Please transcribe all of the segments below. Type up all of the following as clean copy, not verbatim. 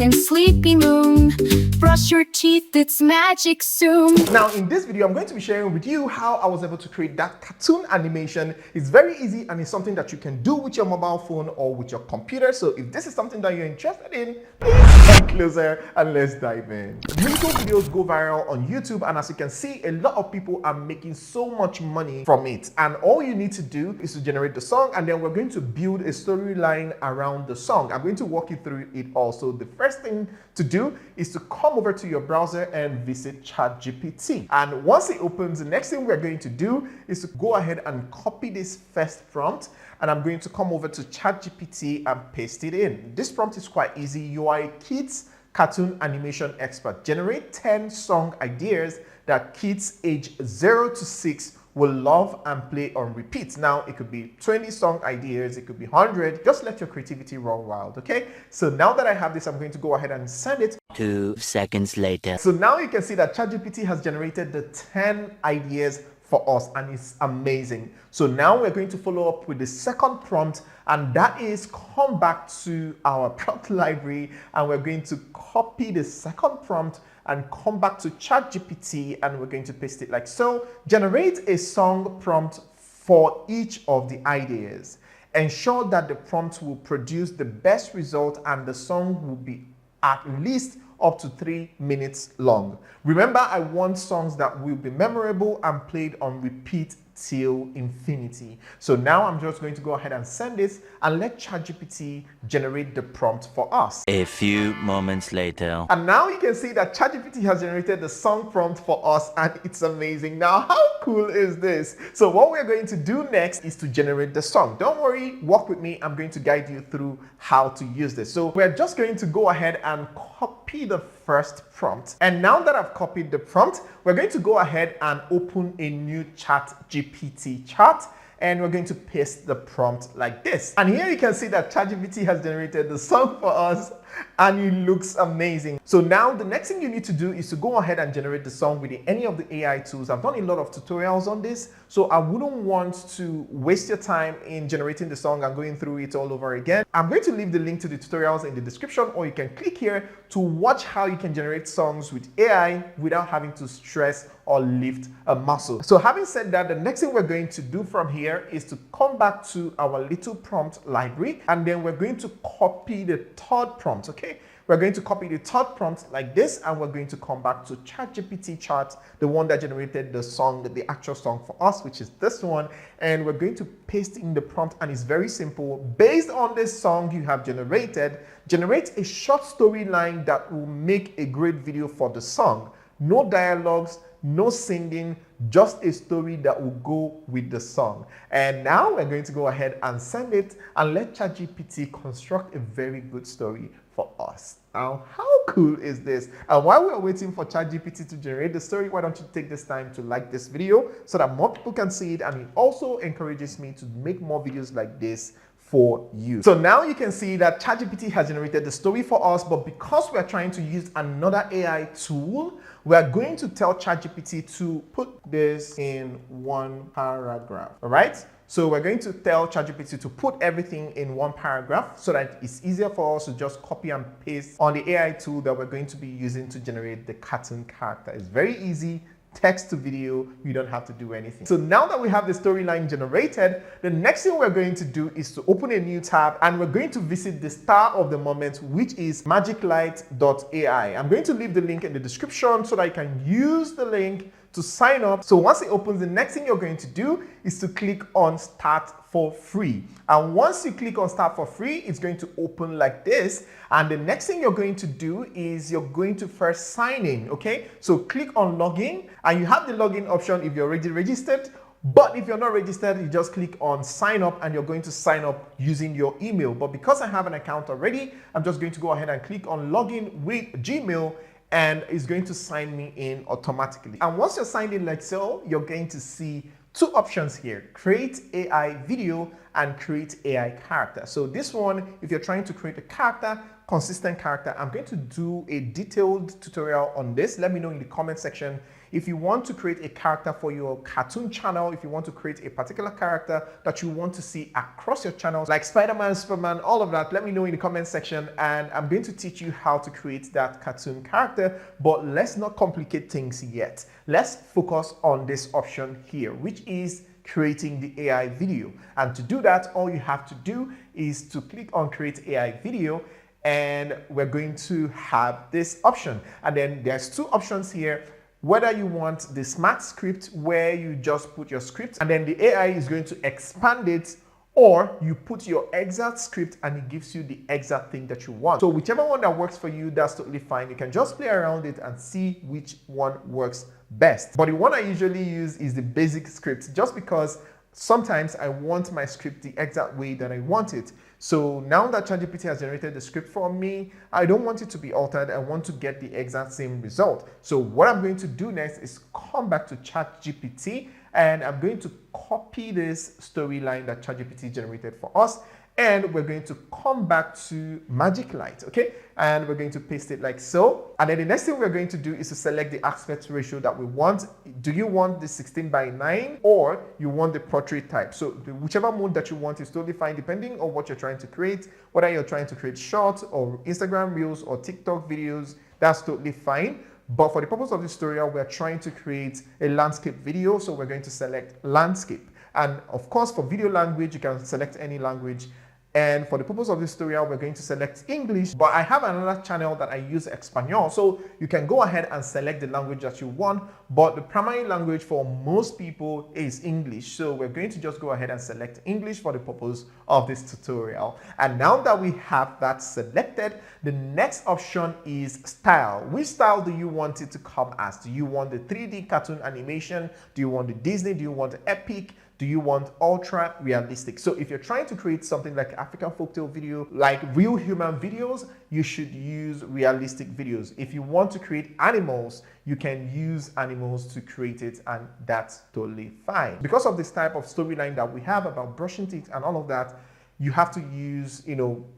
and sleepy moon. Brush your teeth, it's magic soon. Now in this video, I'm going to be sharing with you how I was able to create that cartoon animation. It's very easy and it's something that you can do with your mobile phone or with your computer. So if this is something that you're interested in, please come closer and let's dive in. Musical videos go viral on YouTube, and as you can see, a lot of people are making so much money from it. And all you need to do is to generate the song, and then we're going to build a storyline around the song. I'm going to walk you through it also. The first thing to do is to come over to your browser and visit ChatGPT. And once it opens, the next thing we're going to do is to go ahead and copy this first prompt. And I'm going to come over to ChatGPT and paste it in. This prompt is quite easy. You are a kids cartoon animation expert. Generate 10 song ideas that kids age 0 to 6 will love and play on repeat. Now, it could be 20 song ideas, it could be 100. Just let your creativity run wild, okay? So now that I have this, I'm going to go ahead and send it. 2 seconds later. So now you can see that ChatGPT has generated the 10 ideas for us, and it's amazing. So now we're going to follow up with the second prompt, and that is come back to our prompt library, and we're going to copy the second prompt and come back to ChatGPT, and we're going to paste it like so. Generate a song prompt for each of the ideas. Ensure that the prompt will produce the best result and the song will be at least up to 3 minutes long. Remember, I want songs that will be memorable and played on repeat till infinity. So now I'm just going to go ahead and send this and let ChatGPT generate the prompt for us. A few moments later. And now you can see that ChatGPT has generated the song prompt for us, and it's amazing. Now, how cool is this? So what we're going to do next is to generate the song. Don't worry, walk with me. I'm going to guide you through how to use this. So we're just going to go ahead and copy the first prompt. And now that I've copied the prompt, we're going to go ahead and open a new ChatGPT chat, and we're going to paste the prompt like this. And here you can see that ChatGPT has generated the song for us, and it looks amazing. So now the next thing you need to do is to go ahead and generate the song with any of the AI tools. I've done a lot of tutorials on this, so I wouldn't want to waste your time in generating the song and going through it all over again. I'm going to leave the link to the tutorials in the description, or you can click here to watch how you can generate songs with AI without having to stress or lift a muscle. So having said that, the next thing we're going to do from here is to come back to our little prompt library, and then we're going to copy the third prompt, okay? We're going to copy the third prompt like this, and we're going to come back to ChatGPT chat, the one that generated the song, the actual song for us, which is this one, and we're going to paste in the prompt, and it's very simple. Based on this song you have generated, generate a short storyline that will make a great video for the song. No dialogues, no singing, just a story that will go with the song. And now we're going to go ahead and send it and let ChatGPT construct a very good story for us. Now, how cool is this? And while we're waiting for ChatGPT to generate the story, why don't you take this time to like this video so that more people can see it, and it also encourages me to make more videos like this for you. So now you can see that ChatGPT has generated the story for us, but because we're trying to use another AI tool, we're going to tell ChatGPT to put this in one paragraph, all right? So we're going to tell ChatGPT to put everything in one paragraph so that it's easier for us to just copy and paste on the AI tool that we're going to be using to generate the cartoon character. It's very easy. Text to video, you don't have to do anything. So now that we have the storyline generated, the next thing we're going to do is to open a new tab, and we're going to visit the star of the moment, which is Magiclight.AI. I'm going to leave the link in the description so that you can use the link to sign up. So once it opens, the next thing you're going to do is to click on Start for Free. And once you click on Start for Free, it's going to open like this. And the next thing you're going to do is you're going to first sign in, okay? So click on Login, and you have the login option if you're already registered. But if you're not registered, you just click on Sign Up, and you're going to sign up using your email. But because I have an account already, I'm just going to go ahead and click on Login with Gmail, and it's going to sign me in automatically. And once you're signed in like so, you're going to see two options here: create AI video and create AI character. So this one, if you're trying to create a character, consistent character, I'm going to do a detailed tutorial on this. Let me know in the comment section If you want to create a character for your cartoon channel, if you want to create a particular character that you want to see across your channels, like Spider-Man, Superman, all of that, let me know in the comment section, and I'm going to teach you how to create that cartoon character. But let's not complicate things yet. Let's focus on this option here, which is creating the AI video. And to do that, all you have to do is to click on create AI video, and we're going to have this option. And then there's two options here. Whether you want the smart script where you just put your script and then the AI is going to expand it, or you put your exact script and it gives you the exact thing that you want. So whichever one that works for you, that's totally fine. You can just play around it and see which one works best. But the one I usually use is the basic script, just because sometimes I want my script the exact way that I want it. So now that ChatGPT has generated the script for me, I don't want it to be altered. I want to get the exact same result. So what I'm going to do next is come back to ChatGPT, and I'm going to copy this storyline that ChatGPT generated for us, and we're going to come back to Magiclight, okay? And we're going to paste it like so. And then the next thing we're going to do is to select the aspect ratio that we want. Do you want the 16:9 or you want the portrait type? So whichever mode that you want is totally fine, depending on what you're trying to create. Whether you're trying to create short or Instagram reels or TikTok videos, that's totally fine. But for the purpose of this tutorial, we're trying to create a landscape video. So we're going to select landscape. And of course, for video language, you can select any language. And for the purpose of this tutorial, we're going to select English, but I have another channel that I use Espanol. So you can go ahead and select the language that you want, but the primary language for most people is English. So we're going to just go ahead and select English for the purpose of this tutorial. And now that we have that selected, the next option is style. Which style do you want it to come as? Do you want the 3D cartoon animation? Do you want the Disney? Do you want the epic? Do you want ultra realistic? So if you're trying to create something like African folktale video, like real human videos, you should use realistic videos. If you want to create animals, you can use animals to create it, and that's totally fine. Because of this type of storyline that we have about brushing teeth and all of that, you have to use,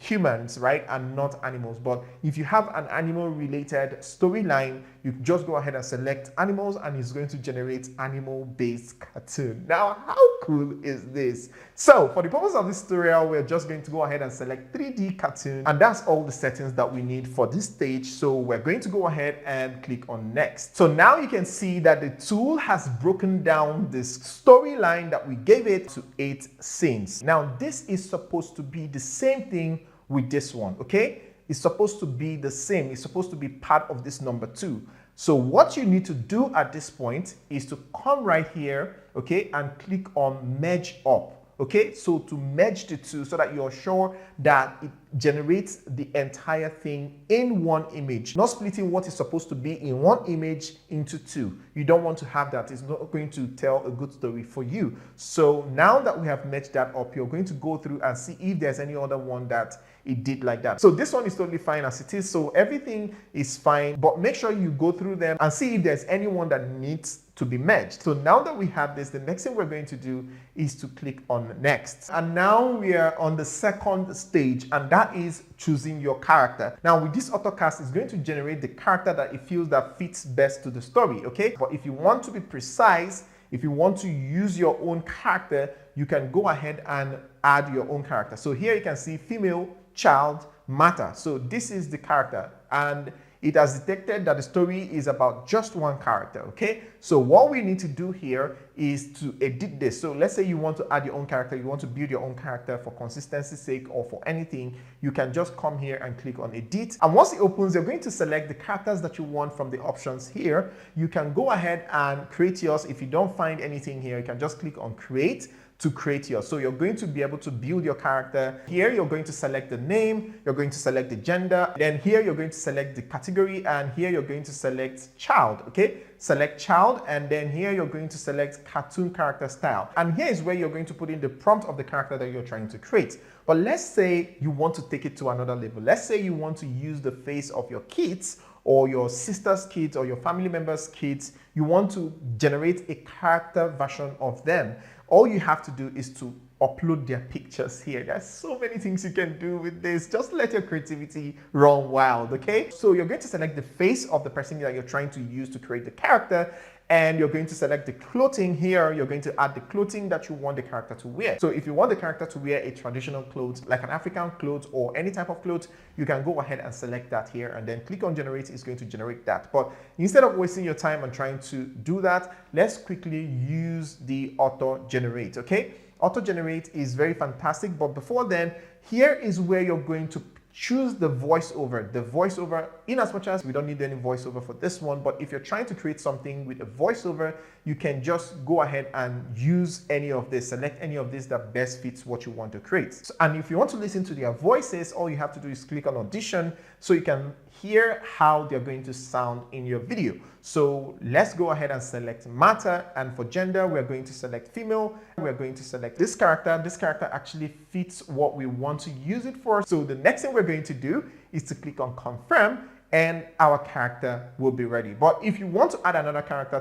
humans, right, and not animals. But if you have an animal related storyline, you just go ahead and select animals, and it's going to generate animal based cartoon. Now, how cool is this? So for the purpose of this tutorial, we're just going to go ahead and select 3D cartoon, and that's all the settings that we need for this stage. So we're going to go ahead and click on next. So now you can see that the tool has broken down this storyline that we gave it to 8 scenes. Now this is supposed to be the same thing with this one, okay? It's supposed to be the same. It's supposed to be part of this number 2. So what you need to do at this point is to come right here, okay, and click on merge up. Okay, so to merge the two so that you're sure that it generates the entire thing in one image, not splitting what is supposed to be in one image into 2. You don't want to have that. It's not going to tell a good story for you. So now that we have merged that up, you're going to go through and see if there's any other one that it did like that. So this one is totally fine as it is. So everything is fine, but make sure you go through them and see if there's anyone that needs to be merged. So now that we have this, the next thing we're going to do is to click on next. And now we are on the second stage, and that is choosing your character. Now with this AutoCast, it's going to generate the character that it feels that fits best to the story, okay? But if you want to be precise, if you want to use your own character, you can go ahead and add your own character. So here you can see female, child, matter. So this is the character, and it has detected that the story is about just one character, okay? So what we need to do here is to edit this. So let's say you want to add your own character, you want to build your own character for consistency's sake or for anything, you can just come here and click on edit. And once it opens, you're going to select the characters that you want from the options here. You can go ahead and create yours. If you don't find anything here, you can just click on create to create yours. So you're going to be able to build your character. Here you're going to select the name, you're going to select the gender, then here you're going to select the category, and here you're going to select child, okay? Select child, and then here you're going to select cartoon character style. And here is where you're going to put in the prompt of the character that you're trying to create. But let's say you want to take it to another level. Let's say you want to use the face of your kids or your sister's kids or your family members' kids. You want to generate a character version of them. All you have to do is to upload their pictures here. There's so many things you can do with this. Just let your creativity run wild, okay? So you're going to select the face of the person that you're trying to use to create the character, and you're going to select the clothing here. You're going to add the clothing that you want the character to wear. So if you want the character to wear a traditional clothes, like an African clothes or any type of clothes, you can go ahead and select that here and then click on generate. It's going to generate that. But instead of wasting your time and trying to do that, let's quickly use the auto generate. Okay, auto generate is very fantastic, but before then, here is where you're going to choose the voiceover. The voiceover, in as much as we don't need any voiceover for this one, but if you're trying to create something with a voiceover, you can just go ahead and use any of this, select any of this that best fits what you want to create. So, and if you want to listen to their voices, all you have to do is click on audition so you can hear how they're going to sound in your video. So let's go ahead and select matter, and for gender we're going to select female. We're going to select this character. This character actually fits what we want to use it for. So the next thing we're going to do is to click on confirm, and our character will be ready. But if you want to add another character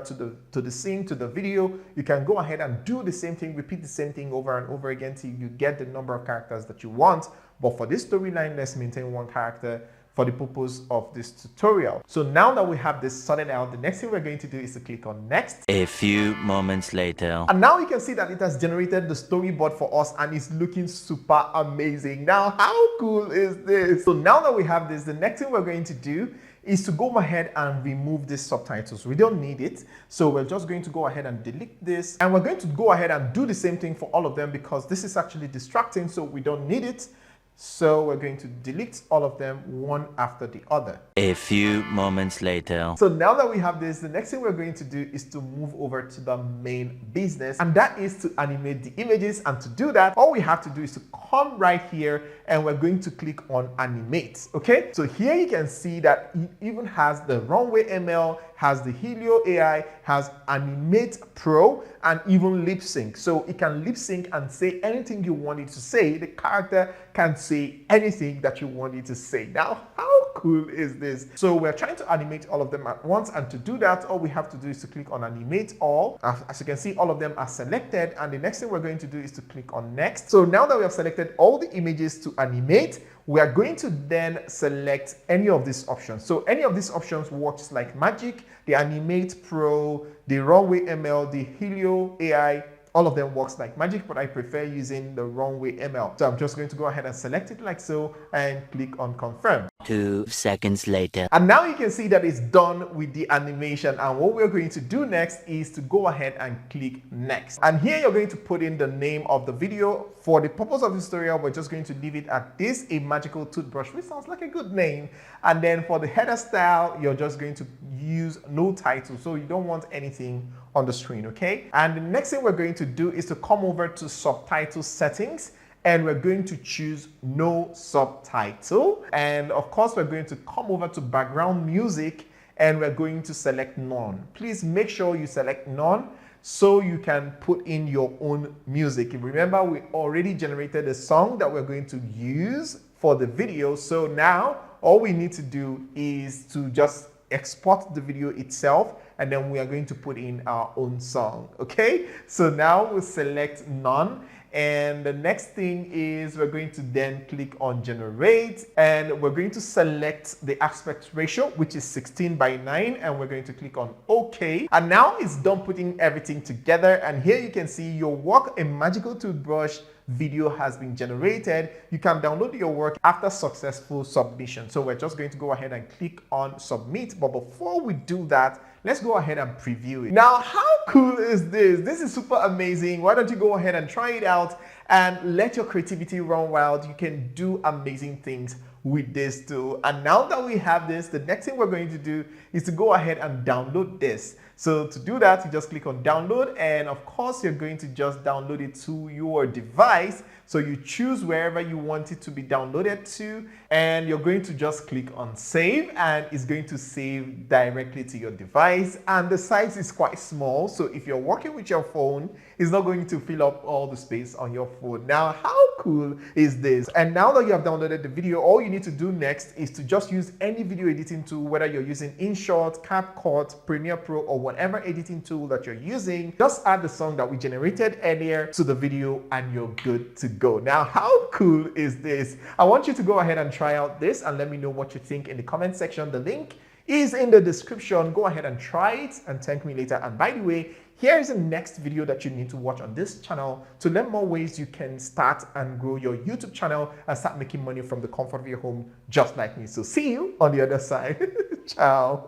to the scene, to the video, you can go ahead and do the same thing, repeat the same thing over and over again till you get the number of characters that you want. But for this storyline, let's maintain one character for the purpose of this tutorial. So now that we have this sorted out, the next thing we're going to do is to click on next. A few moments later. And now you can see that it has generated the storyboard for us and it's looking super amazing. Now, how cool is this? So now that we have this, the next thing we're going to do is to go ahead and remove these subtitles. We don't need it. So we're just going to go ahead and delete this. And we're going to go ahead and do the same thing for all of them because this is actually distracting, so we don't need it. So we're going to delete all of them one after the other. A few moments later. So now that we have this, the next thing we're going to do is to move over to the main business, and that is to animate the images. And to do that, all we have to do is to come right here and we're going to click on animate. Okay, so here you can see that it even has the runway ML, has the Helio AI, has Animate Pro, and even lip sync. So it can lip sync and say anything you want it to say. The character can say anything that you want it to say. Now, how cool is this? So we're trying to animate all of them at once, and to do that, all we have to do is to click on animate all. As you can see, all of them are selected, and the next thing we're going to do is to click on next. So now that we have selected all the images to animate, we are going to then select any of these options. So any of these options works like magic. The Animate Pro, the Runway ML, the Helio AI, all of them works like magic, but I prefer using the Runway ML. So I'm just going to go ahead and select it like so and click on confirm. 2 seconds later. And now you can see that it's done with the animation, and what we're going to do next is to go ahead and click next. And here you're going to put in the name of the video. For the purpose of this tutorial, we're just going to leave it at this, a magical toothbrush, which sounds like a good name. And then for the header style, you're just going to use no title, so you don't want anything on the screen. Okay, and the next thing we're going to do is to come over to subtitle settings, and we're going to choose no subtitle. And of course, we're going to come over to background music, and we're going to select none. Please make sure you select none so you can put in your own music. Remember, we already generated a song that we're going to use for the video. So now all we need to do is to just export the video itself, and then we are going to put in our own song. Okay, so now we'll select none. And the next thing is we're going to then click on generate, and we're going to select the aspect ratio, which is 16:9, and we're going to click on OK. And now it's done putting everything together, and here you can see your work, a magical toothbrush video has been generated. You can download your work after successful submission. So we're just going to go ahead and click on submit. But before we do that, let's go ahead and preview it. Now, how cool is this? This is super amazing. Why don't you go ahead and try it out and let your creativity run wild? You can do amazing things with this tool. And now that we have this, the next thing we're going to do is to go ahead and download this. So to do that, you just click on download, and of course you're going to just download it to your device. So you choose wherever you want it to be downloaded to, and you're going to just click on save, and it's going to save directly to your device. And the size is quite small, so if you're working with your phone, it's not going to fill up all the space on your phone. Now, how cool is this? And now that you have downloaded the video, all you need to do next is to just use any video editing tool, whether you're using InShot, CapCut, Premiere Pro, or whatever editing tool that you're using. Just add the song that we generated earlier to the video and you're good to go. Now, how cool is this? I want you to go ahead and try out this and let me know what you think in the comment section. The link is in the description. Go ahead and try it and thank me later. And by the way, here is the next video that you need to watch on this channel to learn more ways you can start and grow your YouTube channel and start making money from the comfort of your home just like me. So see you on the other side. Ciao.